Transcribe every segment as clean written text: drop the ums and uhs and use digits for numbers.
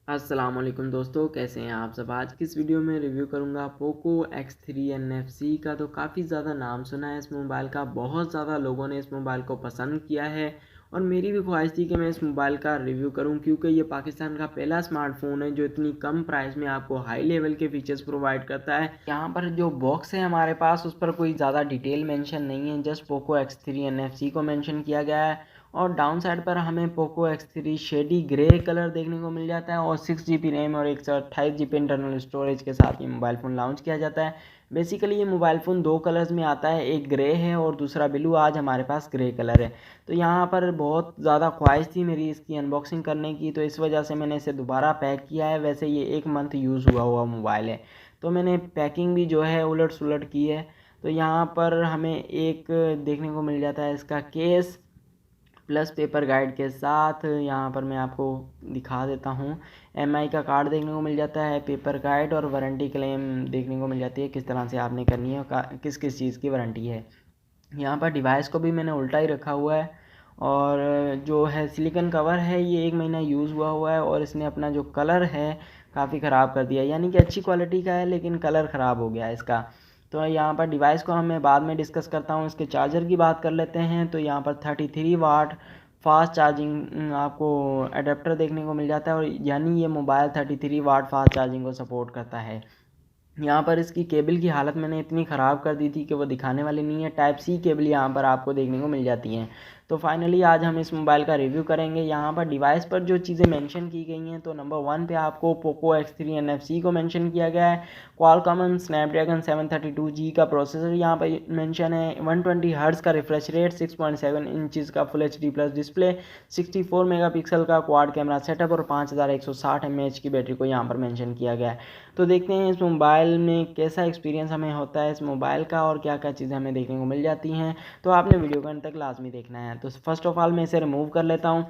अस्सलामुअलैकुम दोस्तों, कैसे हैं आप सब। आज की इस वीडियो में रिव्यू करूंगा पोको X3 NFC का। तो काफ़ी ज़्यादा नाम सुना है इस मोबाइल का, बहुत ज़्यादा लोगों ने इस मोबाइल को पसंद किया है और मेरी भी ख्वाहिश थी कि मैं इस मोबाइल का रिव्यू करूं, क्योंकि ये पाकिस्तान का पहला स्मार्टफोन है जो इतनी कम प्राइस में आपको हाई लेवल के फीचर्स प्रोवाइड करता है। यहाँ पर जो बॉक्स है हमारे पास उस पर कोई ज़्यादा डिटेल मेंशन नहीं है, जस्ट पोको X3 NFC को मेंशन किया गया है। और डाउन साइड पर हमें Poco X3 shady grey colour देखने को मिल जाता है और 6 GB रैम और 128 GB इंटरनल स्टोरेज के साथ ये मोबाइल फ़ोन लॉन्च किया जाता है। बेसिकली ये मोबाइल फ़ोन दो कलर्स में आता है, एक ग्रे है और दूसरा ब्लू। आज हमारे पास ग्रे कलर है। तो यहाँ पर बहुत ज़्यादा ख्वाहिश थी मेरी इसकी अनबॉक्सिंग करने की, तो इस वजह से मैंने इसे दोबारा पैक किया है। वैसे ये 1 मंथ यूज़ हुआ मोबाइल है, तो मैंने पैकिंग भी जो है उलट सुलट की है। तो यहाँ पर हमें एक देखने को मिल जाता है इसका केस प्लस पेपर गाइड के साथ। यहाँ पर मैं आपको दिखा देता हूँ, एमआई का कार्ड देखने को मिल जाता है, पेपर गाइड और वारंटी क्लेम देखने को मिल जाती है, किस तरह से आपने करनी है और किस किस चीज़ की वारंटी है। यहाँ पर डिवाइस को भी मैंने उल्टा ही रखा हुआ है और जो है सिलिकॉन कवर है ये 1 महीना यूज़ हुआ है और इसने अपना जो कलर है काफ़ी ख़राब कर दिया, यानी कि अच्छी क्वालिटी का है लेकिन कलर ख़राब हो गया है इसका। तो यहाँ पर डिवाइस को मैं बाद में डिस्कस करता हूँ। इसके चार्जर की बात कर लेते हैं। तो यहाँ पर 33 वाट फास्ट चार्जिंग आपको एडेप्टर देखने को मिल जाता है, और यानी ये मोबाइल 33 वाट फास्ट चार्जिंग को सपोर्ट करता है। यहाँ पर इसकी केबल की हालत मैंने इतनी ख़राब कर दी थी कि वो दिखाने वाली नहीं है। टाइप सी केबल यहाँ पर आपको देखने को मिल जाती हैं। तो फाइनली आज हम इस मोबाइल का रिव्यू करेंगे। यहाँ पर डिवाइस पर जो चीज़ें मेंशन की गई हैं, तो नंबर 1 पे आपको पोको X3 NFC को मेंशन किया गया है। क्वालकॉम स्नैपड्रैगन 732G का प्रोसेसर यहाँ पर मेंशन है। 120 हर्ट्ज़ का रिफ्रेश रेट, 6.7 इंचज़ का full HD plus display, 64 megapixel का क्वाड कैमरा सेटअप और 5160 mAh की बैटरी को यहाँ पर मेंशन किया गया है। तो देखते हैं इस मोबाइल में कैसा एक्सपीरियंस हमें होता है इस मोबाइल का और क्या क्या चीज़ें हमें देखने को मिल जाती हैं। तो आपने वीडियो को अंत तक लाजमी देखना है। तो फर्स्ट ऑफ ऑल मैं इसे रिमूव कर लेता हूँ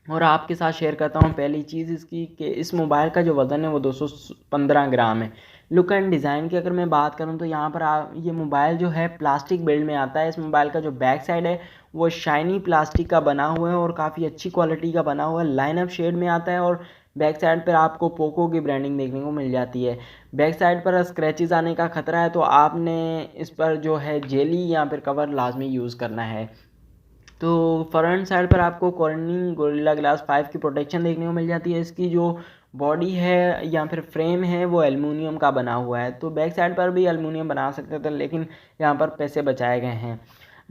और आपके साथ शेयर करता हूँ पहली चीज़ इसकी कि इस मोबाइल का जो वज़न है वो 215 ग्राम है। लुक एंड डिज़ाइन की अगर मैं बात करूँ तो यहाँ पर ये मोबाइल जो है प्लास्टिक बिल्ड में आता है। इस मोबाइल का जो बैक साइड है वो शाइनी प्लास्टिक का बना हुआ है और काफ़ी अच्छी क्वालिटी का बना हुआ है। लाइनअप शेड में आता है और बैक साइड पर आपको पोको की ब्रांडिंग देखने को मिल जाती है। बैक साइड पर स्क्रैचेस आने का खतरा है, तो आपने इस पर जो है जेली या फिर कवर लाजमी यूज़ करना है। तो फ्रंट साइड पर आपको कॉर्निंग गोरिल्ला ग्लास 5 की प्रोटेक्शन देखने को मिल जाती है। इसकी जो बॉडी है या फिर फ्रेम है वो एल्युमिनियम का बना हुआ है। तो बैक साइड पर भी एल्युमिनियम बना सकते थे, लेकिन यहाँ पर पैसे बचाए गए हैं।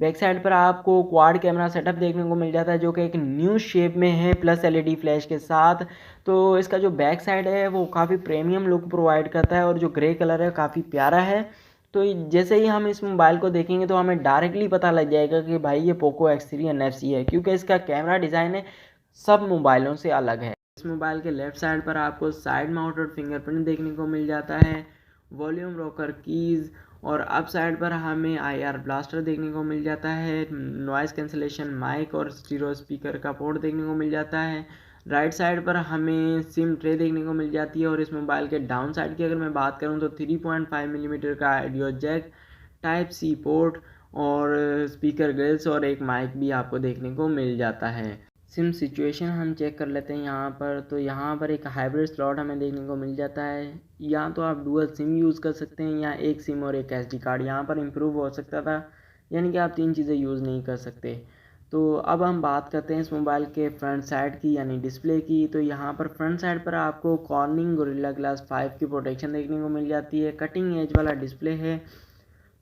बैक साइड पर आपको क्वाड कैमरा सेटअप देखने को मिल जाता है जो कि एक न्यू शेप में है प्लस LED फ्लैश के साथ। तो इसका जो बैक साइड है वो काफ़ी प्रीमियम लुक प्रोवाइड करता है और जो ग्रे कलर है काफ़ी प्यारा है। तो जैसे ही हम इस मोबाइल को देखेंगे तो हमें डायरेक्टली पता लग जाएगा कि भाई ये पोको X3 NFC है, क्योंकि इसका कैमरा डिज़ाइन है सब मोबाइलों से अलग है। इस मोबाइल के लेफ्ट साइड पर आपको साइड माउंटेड फिंगरप्रिंट देखने को मिल जाता है, वॉल्यूम रॉकर कीज़, और अप साइड पर हमें IR ब्लास्टर देखने को मिल जाता है, नॉइज़ कैंसिलेशन माइक और स्टीरियो स्पीकर का पोर्ट देखने को मिल जाता है। राइट साइड पर हमें सिम ट्रे देखने को मिल जाती है। और इस मोबाइल के डाउन साइड की अगर मैं बात करूं तो 3.5 मिलीमीटर का audio jack, type C port और स्पीकर ग्रिल्स और एक माइक भी आपको देखने को मिल जाता है। सिम सिचुएशन हम चेक कर लेते हैं यहाँ पर। तो यहाँ पर एक हाइब्रिड स्लॉट हमें देखने को मिल जाता है। या तो आप डुअल सिम यूज़ कर सकते हैं या एक सिम और एक SD कार्ड। यहाँ पर इम्प्रूव हो सकता था, यानी कि आप 3 चीज़ें यूज़ नहीं कर सकते। तो अब हम बात करते हैं इस मोबाइल के फ्रंट साइड की, यानी डिस्प्ले की। तो यहाँ पर फ्रंट साइड पर आपको कॉर्निंग गोरिल्ला ग्लास 5 की प्रोटेक्शन देखने को मिल जाती है। कटिंग एज वाला डिस्प्ले है।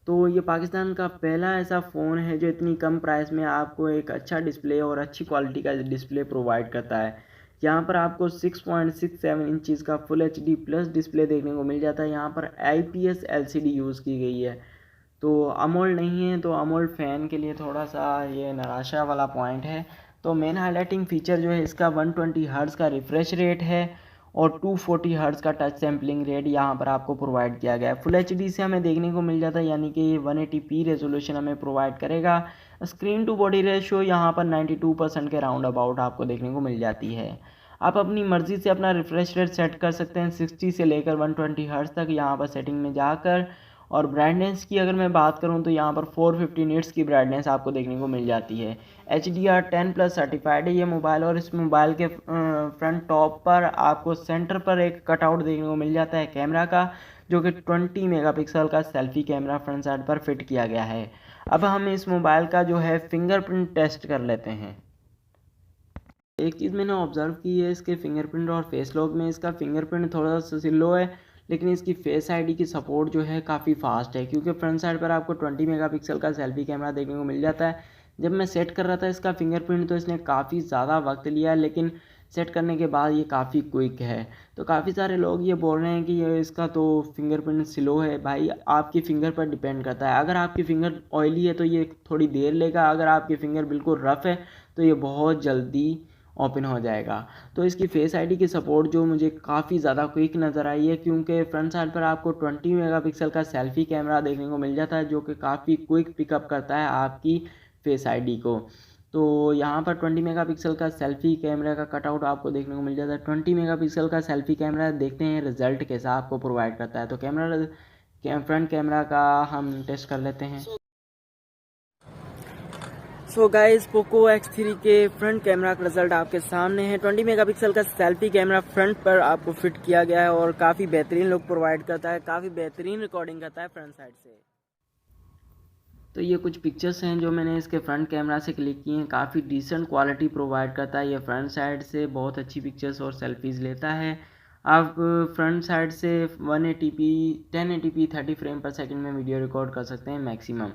तो ये पाकिस्तान का पहला ऐसा फ़ोन है जो इतनी कम प्राइस में आपको एक अच्छा डिस्प्ले और अच्छी क्वालिटी का डिस्प्ले प्रोवाइड करता है। यहाँ पर आपको 6.67 इंचज़ का फुल HD प्लस डिस्प्ले देखने को मिल जाता है। यहाँ पर IPS LCD यूज़ की गई है, तो अमोल्ड नहीं है। तो अमोल्ड फ़ैन के लिए थोड़ा सा ये निराशा वाला पॉइंट है। तो मेन हाईलाइटिंग फ़ीचर जो है इसका 120 हर्ट्ज़ का रिफ्रेश रेट है और 240 हर्ट्ज़ का टच सैम्पलिंग रेट यहाँ पर आपको प्रोवाइड किया गया है। फुल HD से हमें देखने को मिल जाता है, यानी कि 180p रेजोल्यूशन हमें प्रोवाइड करेगा। स्क्रीन टू बॉडी रेशियो यहाँ पर 92% के राउंड अबाउट आपको देखने को मिल जाती है। आप अपनी मर्ज़ी से अपना रिफ्रेश रेट सेट कर सकते हैं 60 से लेकर 120 हर्ट्ज़ तक यहाँ पर सेटिंग में जाकर। और ब्राइटनेस की अगर मैं बात करूं तो यहाँ पर 450 निट्स की ब्राइटनेस आपको देखने को मिल जाती है। HDR10+ सर्टिफाइड है ये मोबाइल। और इस मोबाइल के फ्रंट टॉप पर आपको सेंटर पर एक कटआउट देखने को मिल जाता है कैमरा का, जो कि 20 मेगापिक्सल का सेल्फी कैमरा फ्रंट साइड पर फिट किया गया है। अब हम इस मोबाइल का जो है फिंगरप्रिंट टेस्ट कर लेते हैं। एक चीज़ मैंने ऑब्जर्व की है इसके फिंगरप्रिंट और फेस लॉक में, इसका फिंगरप्रिंट थोड़ा सा स्लो है, लेकिन इसकी फेस आईडी की सपोर्ट जो है काफ़ी फास्ट है, क्योंकि फ्रंट साइड पर आपको 20 मेगापिक्सल का सेल्फी कैमरा देखने को मिल जाता है। जब मैं सेट कर रहा था इसका फिंगरप्रिंट तो इसने काफ़ी ज़्यादा वक्त लिया, लेकिन सेट करने के बाद ये काफ़ी क्विक है। तो काफ़ी सारे लोग ये बोल रहे हैं कि ये इसका तो फिंगरप्रिंट स्लो है। भाई आपकी फ़िंगर पर डिपेंड करता है। अगर आपकी फ़िंगर ऑयली है तो ये थोड़ी देर लेगा, अगर आपकी फ़िंगर बिल्कुल रफ़ है तो ये बहुत जल्दी ओपन हो जाएगा। तो इसकी फेस आईडी की सपोर्ट जो मुझे काफ़ी ज़्यादा क्विक नज़र आई है, क्योंकि फ्रंट साइड पर आपको 20 मेगापिक्सल का सेल्फी कैमरा देखने को मिल जाता है, जो कि काफ़ी क्विक पिकअप करता है आपकी फेस आईडी को। तो यहाँ पर 20 मेगापिक्सल का सेल्फी कैमरा का कटआउट आपको देखने को मिल जाता है। 20 मेगापिक्सल का सेल्फी कैमरा, देखते हैं रिजल्ट कैसा आपको प्रोवाइड करता है। तो फ्रंट कैमरा का हम टेस्ट कर लेते हैं। सो गाइस, पोको X3 के फ्रंट कैमरा का रिजल्ट आपके सामने है। 20 मेगापिक्सल का सेल्फी कैमरा फ्रंट पर आपको फिट किया गया है और काफ़ी बेहतरीन लुक प्रोवाइड करता है, काफ़ी बेहतरीन रिकॉर्डिंग करता है फ्रंट साइड से। तो ये कुछ पिक्चर्स हैं जो मैंने इसके फ्रंट कैमरा से क्लिक की हैं। काफ़ी डिसेंट क्वालिटी प्रोवाइड करता है ये फ्रंट साइड से, बहुत अच्छी पिक्चर्स और सेल्फीज़ लेता है। आप फ्रंट साइड से 180p 1080p 30 फ्रेम पर सेकंड में वीडियो रिकॉर्ड कर सकते हैं मैक्सिमम।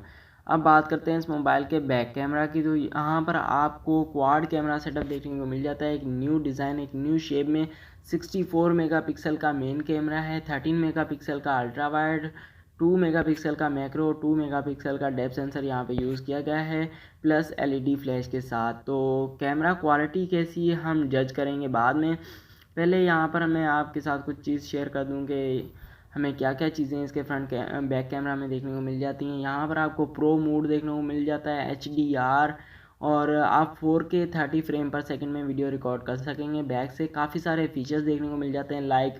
अब बात करते हैं इस मोबाइल के बैक कैमरा की। तो यहाँ पर आपको क्वाड कैमरा सेटअप देखने को मिल जाता है, एक न्यू डिज़ाइन, एक न्यू शेप में। 64 मेगापिक्सल का मेन कैमरा है, 13 मेगापिक्सल का अल्ट्रा वाइड, 2 मेगापिक्सल का मैक्रो, 2 मेगापिक्सल का डेप्थ सेंसर यहाँ पे यूज़ किया गया है, प्लस LED फ्लैश के साथ। तो कैमरा क्वालिटी कैसी है हम जज करेंगे बाद में। पहले यहाँ पर मैं आपके साथ कुछ चीज़ शेयर कर दूँ कि हमें क्या क्या चीज़ें इसके बैक कैमरा में देखने को मिल जाती हैं। यहाँ पर आपको प्रो मोड देखने को मिल जाता है, HDR, और आप 4K 30 फ्रेम पर सेकंड में वीडियो रिकॉर्ड कर सकेंगे बैक से। काफ़ी सारे फीचर्स देखने को मिल जाते हैं, like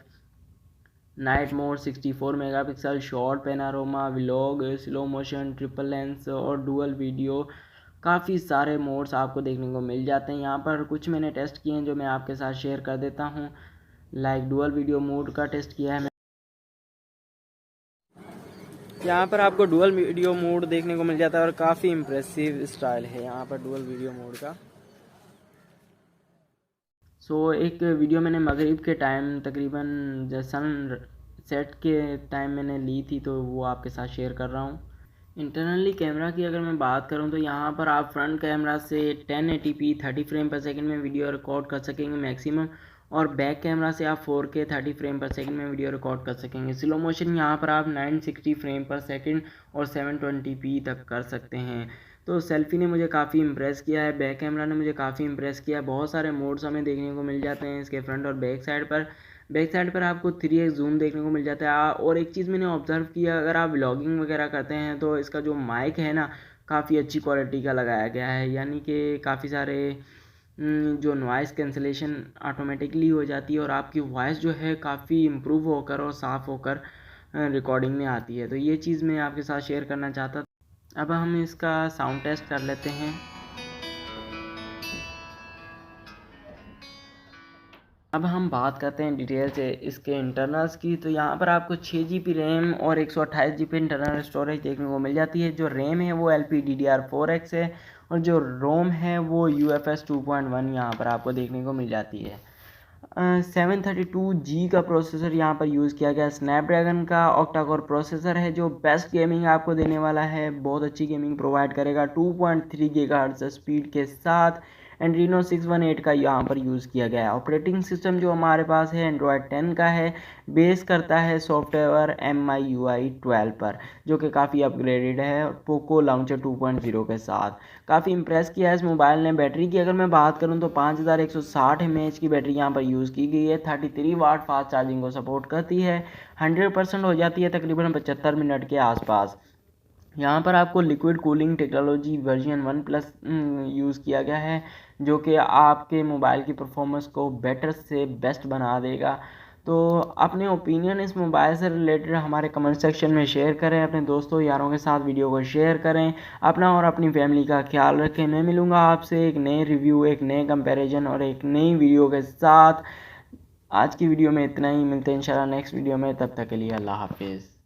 night mode, 64 megapixel, short panorama, vlog, slow motion, triple lens और डुअल वीडियो। काफ़ी सारे मोड्स आपको देखने को मिल जाते हैं। यहाँ पर कुछ मैंने टेस्ट किए हैं जो मैं आपके साथ शेयर कर देता हूँ। लाइक डुअल वीडियो मोड का टेस्ट किया है मैं। यहाँ पर आपको डुअल वीडियो मोड देखने को मिल जाता है और काफ़ी इम्प्रेसिव स्टाइल है यहाँ पर डुअल वीडियो मोड का। एक वीडियो मैंने मगरिब के टाइम तकरीबन सन सेट के टाइम मैंने ली थी, तो वो आपके साथ शेयर कर रहा हूँ। इंटरनली कैमरा की अगर मैं बात करूं तो यहाँ पर आप फ्रंट कैमरा से 1080p 30 फ्रेम पर सेकंड में वीडियो रिकॉर्ड कर सकेंगे मैक्सिमम, और बैक कैमरा से आप 4K 30 फ्रेम पर सेकंड में वीडियो रिकॉर्ड कर सकेंगे। स्लो मोशन यहाँ पर आप 960 फ्रेम पर सेकंड और 720p तक कर सकते हैं। तो सेल्फी ने मुझे काफ़ी इम्प्रेस किया है, बैक कैमरा ने मुझे काफ़ी इम्प्रेस किया है। बहुत सारे मोड्स हमें देखने को मिल जाते हैं इसके फ्रंट और बैक साइड पर। बैक साइड पर आपको 3x जूम देखने को मिल जाता है। और एक चीज़ मैंने ऑब्ज़र्व किया, अगर आप व्लॉगिंग वगैरह करते हैं तो इसका जो माइक है ना, काफ़ी अच्छी क्वालिटी का लगाया गया है, यानी कि काफ़ी सारे जो नॉइज़ कैंसलेशन ऑटोमेटिकली हो जाती है और आपकी वॉइस जो है काफ़ी इम्प्रूव होकर और साफ़ होकर रिकॉर्डिंग में आती है। तो ये चीज़ मैं आपके साथ शेयर करना चाहता था। अब हम इसका साउंड टेस्ट कर लेते हैं। अब हम बात करते हैं डिटेल से इसके इंटरनल्स की। तो यहाँ पर आपको 6 GB रैम और 128 GB इंटरनल स्टोरेज देखने को मिल जाती है। जो रैम है वो LPDDR4X है और जो रोम है वो UFS 2.1 यहाँ पर आपको देखने को मिल जाती है। 732G का प्रोसेसर यहाँ पर यूज़ किया गया। स्नैपड्रैगन का ऑक्टा कोर प्रोसेसर है जो बेस्ट गेमिंग आपको देने वाला है, बहुत अच्छी गेमिंग प्रोवाइड करेगा 2.3 GHz स्पीड के साथ। एंड्रीनो 618 का यहाँ पर यूज़ किया गया है। ऑपरेटिंग सिस्टम जो हमारे पास है एंड्रॉयड 10 का है, बेस करता है सॉफ्टवेयर MIUI 12 पर, जो कि काफ़ी अपग्रेडेड है पोको लॉन्चर 2.0 के साथ। काफ़ी इंप्रेस किया है इस मोबाइल ने। बैटरी की अगर मैं बात करूं तो 5160 mAh की बैटरी यहाँ पर यूज़ की गई है। 33 वाट फास्ट चार्जिंग को सपोर्ट करती है। 100% हो जाती है तकरीबन 75 मिनट के आसपास। यहाँ पर आपको liquid cooling technology version 1+ use किया गया है, जो कि आपके मोबाइल की परफॉर्मेंस को बेटर से बेस्ट बना देगा। तो अपने ओपिनियन इस मोबाइल से रिलेटेड हमारे कमेंट सेक्शन में शेयर करें, अपने दोस्तों यारों के साथ वीडियो को शेयर करें, अपना और अपनी फैमिली का ख्याल रखें। मैं मिलूँगा आपसे एक नए रिव्यू, एक नए कंपैरिजन और एक नई वीडियो के साथ। आज की वीडियो में इतना ही, मिलते हैं इंशाल्लाह नेक्स्ट वीडियो में, तब तक के लिए अल्लाह हाफिज़।